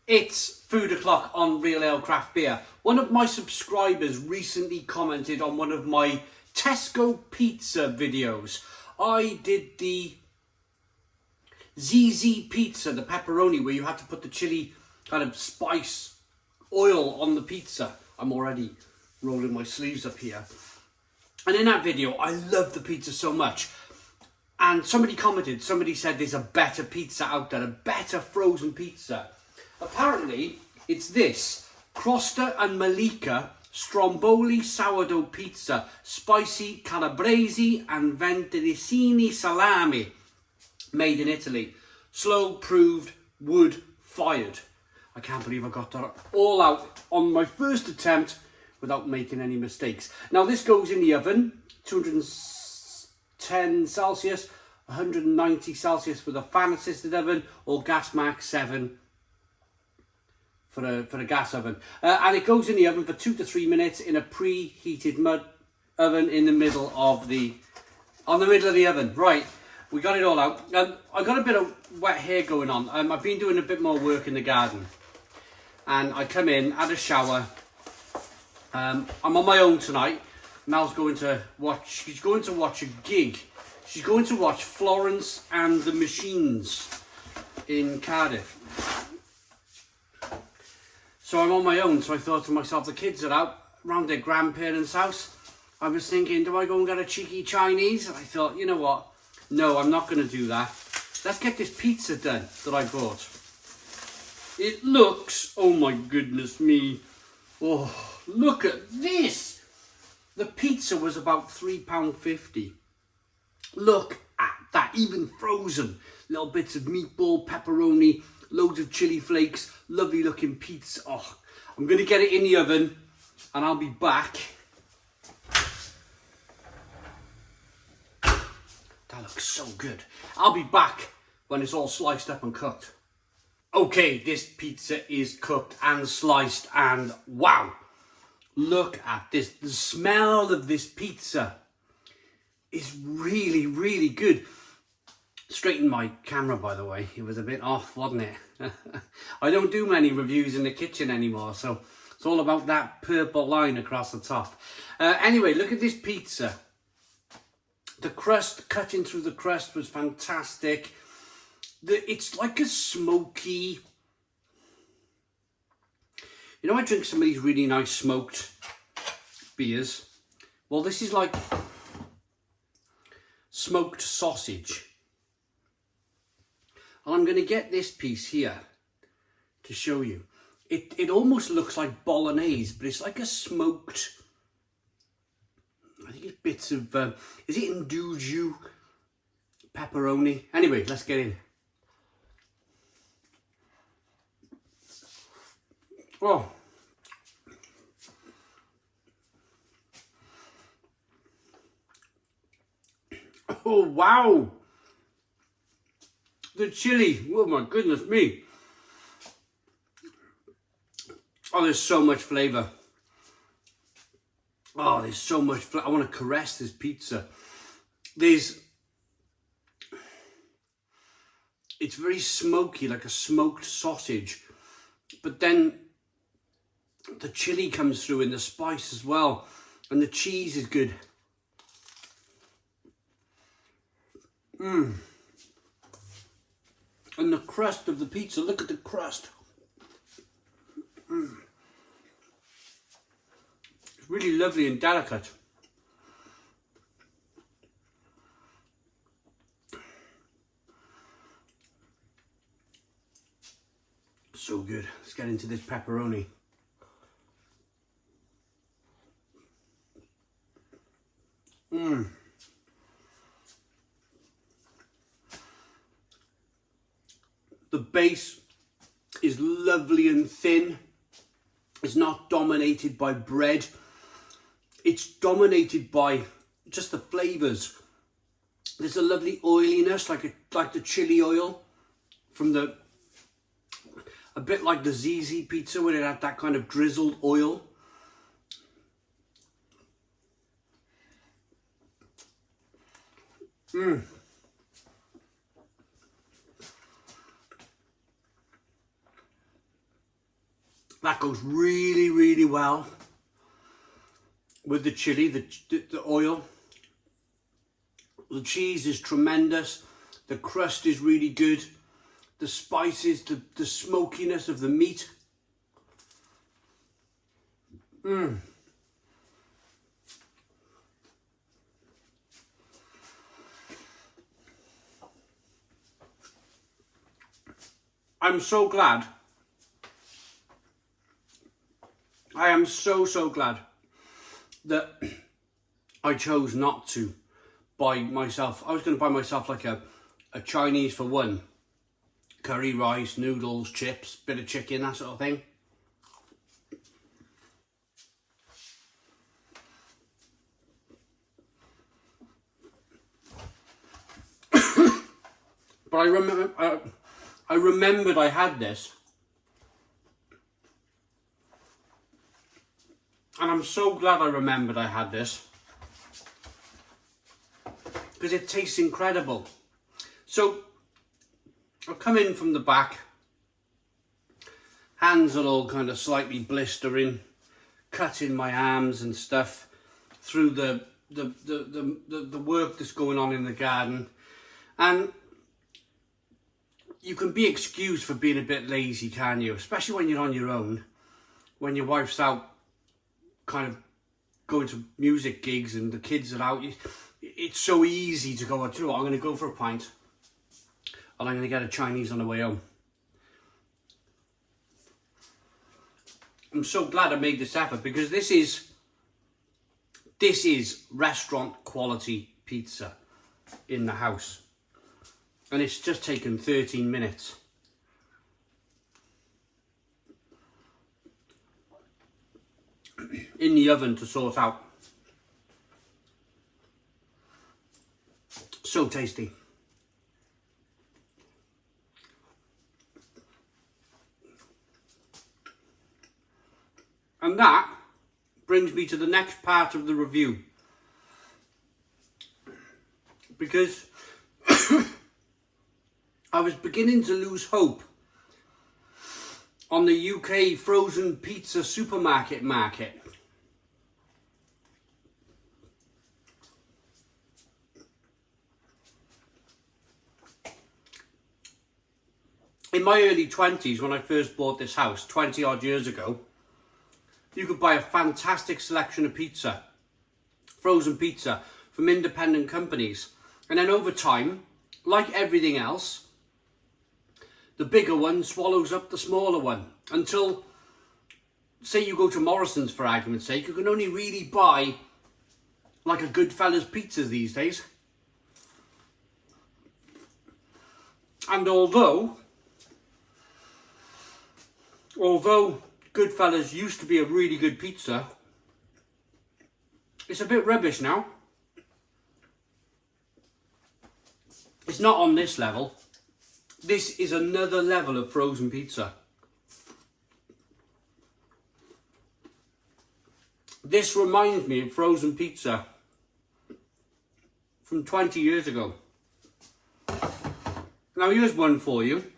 It's Food O'Clock on Real Ale Craft Beer. One of my subscribers recently commented on one of my Tesco pizza videos. I did the ZZ pizza, the pepperoni, where you had to put the chili kind of spice oil on the pizza. I'm already rolling my sleeves up here. And in that video, I love the pizza so much. And somebody commented, somebody said there's a better pizza out there, a better frozen pizza. Apparently, it's this, Crosta Mollica Stromboli Sourdough Pizza, Spicy Calabrese and Ventricina Salami, made in Italy. Slow proved, wood fired. I can't believe I got that all out on my first attempt without making any mistakes. Now this goes in the oven, 210 Celsius, 190 Celsius for the fan assisted oven, or gas max 7 for the gas oven. And it goes in the oven for 2 to 3 minutes in a preheated mud oven in the middle of the oven. Right, we got it all out. I got a bit of wet hair going on. I've been doing a bit more work in the garden. And I come in, had a shower. I'm on my own tonight. Mel's going to watch, she's going to watch a gig. She's going to watch Florence and the Machines in Cardiff. So I'm on my own, so I thought to myself, the kids are out around their grandparents' house. I was thinking, do I go and get a cheeky Chinese? And I thought, you know what? No, I'm not going to do that. Let's get this pizza done that I bought. It looks, oh my goodness me. Oh, look at this. The pizza was about £3.50. Look at that, even frozen. Little bits of meatball, pepperoni, loads of chili flakes, lovely looking pizza. Oh, I'm going to get it in the oven and I'll be back. That looks so good. I'll be back when it's all sliced up and cooked. Okay, this pizza is cooked and sliced and wow. Look at this. The smell of this pizza is really, really good. Straighten my camera, by the way. It was a bit off, wasn't it? I don't do many reviews in the kitchen anymore, so it's all about that purple line across the top. Anyway, look at this pizza. The crust, cutting through the crust was fantastic. It's like a smoky... You know, I drink some of these really nice smoked beers. Well, this is like smoked sausage. And I'm going to get this piece here to show you. It almost looks like bolognese, but it's like a smoked... I think it's bits of... is it induju pepperoni? Anyway, let's get in. Oh. Oh, wow. The chili, oh my goodness me. Oh, there's so much flavour. Oh, there's so much flavour. I want to caress this pizza. It's very smoky, like a smoked sausage. But then the chili comes through in the spice as well. And the cheese is good. And the crust of the pizza, look at the crust. It's really lovely and delicate. So good. Let's get into this pepperoni. The base is lovely and thin. It's not dominated by bread. It's dominated by just the flavours. There's a lovely oiliness, like the chili oil from a bit like the ZZ pizza where it had that kind of drizzled oil. That goes really, really well with the chili, the oil. The cheese is tremendous. The crust is really good. The spices, the smokiness of the meat. I'm so glad. I am so glad that I chose not to buy myself. I was going to buy myself like a Chinese for one. Curry, rice, noodles, chips, bit of chicken, that sort of thing. But I remembered I had this. And I'm so glad I remembered I had this. Because it tastes incredible. So, I've come in from the back. Hands are all kind of slightly blistering. Cutting my arms and stuff through the work that's going on in the garden. And you can be excused for being a bit lazy, can you? Especially when you're on your own. When your wife's out kind of going to music gigs and the kids are out. It's so easy to go, you know what, I'm going to go for a pint. And I'm going to get a Chinese on the way home. I'm so glad I made this effort because this is restaurant quality pizza in the house. And it's just taken 13 minutes. In the oven to sort out. So tasty. And that brings me to the next part of the review. Because I was beginning to lose hope on the UK frozen pizza supermarket market. In my early 20s, when I first bought this house, 20 odd years ago, you could buy a fantastic selection of pizza, frozen pizza, from independent companies. And then over time, like everything else, the bigger one swallows up the smaller one. Until, say you go to Morrison's for argument's sake, you can only really buy like a Goodfellas pizza these days. And although Goodfellas used to be a really good pizza, it's a bit rubbish now. It's not on this level. This is another level of frozen pizza. This reminds me of frozen pizza from 20 years ago. Now here's one for you.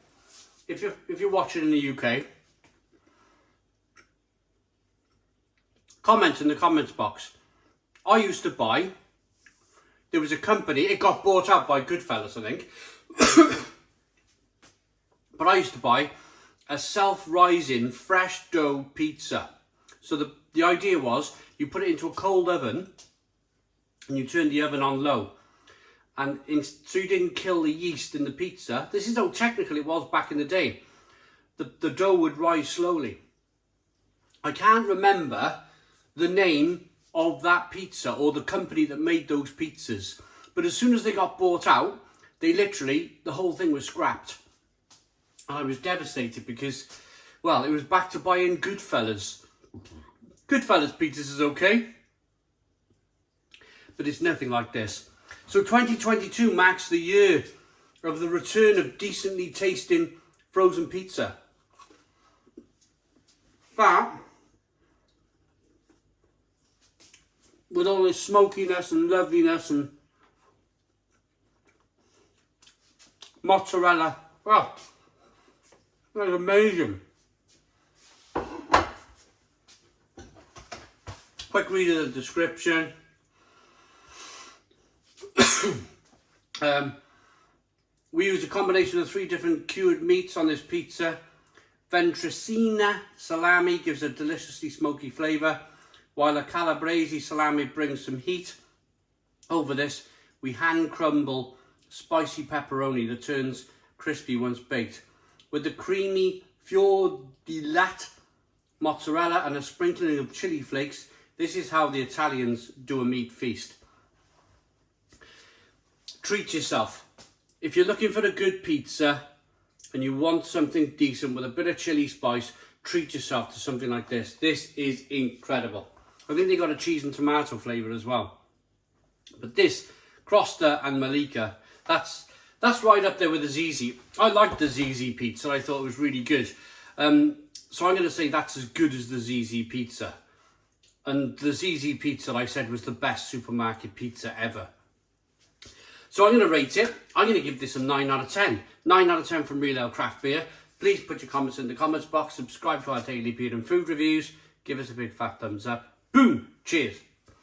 If you're watching in the UK, comment in the comments box. I used to buy, there was a company, it got bought out by Goodfellas, I think. But I used to buy a self-rising fresh dough pizza. So the idea was you put it into a cold oven and you turn the oven on low. And so you didn't kill the yeast in the pizza. This is how technical it was back in the day. The dough would rise slowly. I can't remember the name of that pizza or the company that made those pizzas. But as soon as they got bought out, the whole thing was scrapped. And I was devastated because, well, it was back to buying Goodfellas. Goodfellas pizzas is okay, but it's nothing like this. So 2022 marks the year of the return of decently tasting frozen pizza. But with all this smokiness and loveliness and mozzarella, well, that's amazing. Quick read of the description. We use a combination of 3 different cured meats on this pizza. Ventricina Salami gives a deliciously smoky flavour, while a Calabrese Salami brings some heat. Over this, we hand crumble spicy pepperoni that turns crispy once baked. With the creamy fior di latte mozzarella and a sprinkling of chili flakes, this is how the Italians do a meat feast. Treat yourself. If you're looking for a good pizza and you want something decent with a bit of chili spice, treat yourself to something like this. This is incredible. I think they got a cheese and tomato flavour as well. But this, Crosta and Mollica, that's right up there with the ZZ. I liked the ZZ pizza. I thought it was really good. So I'm going to say that's as good as the ZZ pizza. And the ZZ pizza, I said, was the best supermarket pizza ever. So I'm going to rate it. I'm going to give this a 9 out of 10. 9 out of 10 from Real Ale Craft Beer. Please put your comments in the comments box. Subscribe to our daily beer and food reviews. Give us a big fat thumbs up. Boom. Cheers.